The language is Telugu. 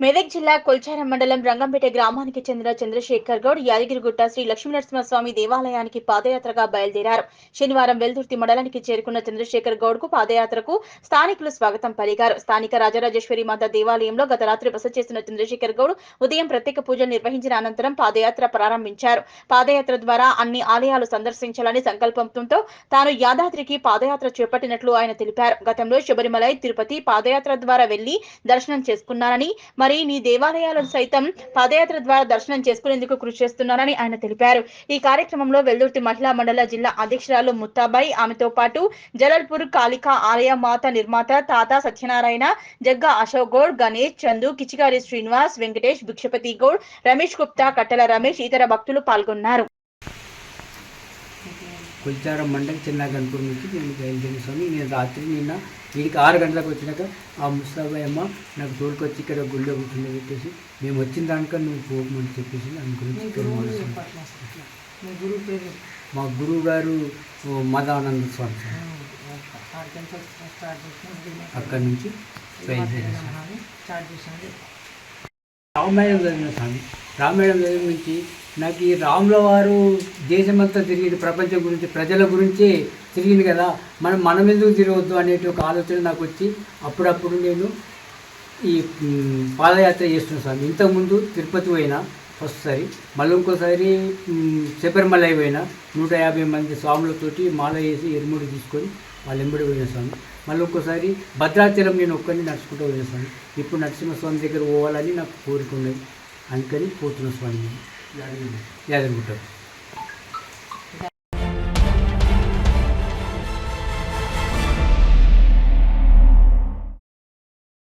మెదక్ జిల్లా కొల్చారం మండలం రంగంపేట గ్రామానికి చెందిన చంద్రశేఖర్ గౌడ్ యాదగిరిగుట్ట శ్రీ లక్ష్మీనరసింహస్వామి దేవాలయానికి పాదయాత్రగా బయలుదేరారు. శనివారం వెల్దుర్తి మండలానికి చేరుకున్న చంద్రశేఖర్ గౌడ్ కు పాదయాత్రకు స్థానికులు స్వాగతం పలికారు. స్థానిక రాజరాజేశ్వరి మాత దేవాలయంలో గత రాత్రి బస చేసిన చంద్రశేఖర్ గౌడ్ ఉదయం ప్రత్యేక పూజలు నిర్వహించిన అనంతరం పాదయాత్ర ప్రారంభించారు. పాదయాత్ర ద్వారా అన్ని ఆలయాలు సందర్శించాలని సంకల్పంతో తాను యాదాద్రికి పాదయాత్ర చేపట్టినట్లు ఆయన తెలిపారు. గతంలో శబరిమలై, తిరుపతి పాదయాత్ర ద్వారా వెళ్లి దర్శనం చేసుకున్నానని, మరి నీ దేవాలయాలను సైతం పాదయాత్ర ద్వారా దర్శనం చేసుకునేందుకు కృషి చేస్తున్నారని ఆయన తెలిపారు. ఈ కార్యక్రమంలో వెల్దుర్తి మహిళా మండల జిల్లా అధ్యక్షురాలు ముత్తాబాయి, ఆమెతో పాటు జలల్పూర్ కాళికా ఆలయ మాత నిర్మాత తాత సత్యనారాయణ, జగ్గా అశోక్ గౌడ్, గణేష్, చందు, కిచిగారి శ్రీనివాస్, వెంకటేష్, భిక్షపతి గౌడ్, రమేష్ గుప్తా, కట్టల రమేష్, ఇతర భక్తులు పాల్గొన్నారు. కొల్చారం మండలి చిన్న గన్పూర్ నుంచి నేను బయలుదేరి నేను రాత్రి నిన్న వీడికి 6 గంటలకు వచ్చినాక ఆ ముస్తాబాయ్ అమ్మ నాకు తోలుకొచ్చి ఇక్కడ గుళ్ళో కూర్చుని పెట్టేసి మేము వచ్చిన దానిక నువ్వు పోకమని చెప్పేసి అనుకుని మా గురువు గారు మదానంద స్వామి అక్కడి నుంచి రామాయణం చదివిన స్వామి. రామాయణం చదివిన నుంచి నాకు ఈ రాముల వారు దేశమంతా తిరిగింది, ప్రపంచం గురించి ప్రజల గురించి తిరిగింది కదా, మనం ఎందుకు తిరగవద్దు అనేటి ఒక ఆలోచన నాకు వచ్చి అప్పుడప్పుడు నేను ఈ పాదయాత్ర చేస్తున్నాను స్వామి. ఇంతకుముందు తిరుపతి పోయినా ఫస్ట్ సారి, మళ్ళీ ఇంకోసారి శబరిమల పోయినా 150 మంది స్వాములతోటి మాల వేసి ఎరుముడి తీసుకొని వాళ్ళు ఎంబడి పోయిన స్వామి. మళ్ళీ ఇంకోసారి భద్రాచలం నేను ఒక్కరిని నడుచుకుంటూ పోయిన స్వామి. ఇప్పుడు నరసింహస్వామి దగ్గర పోవాలని నాకు కోరిక ఉన్నది, అందుకని పోతున్న స్వామి యాదగిరిగుట్ట.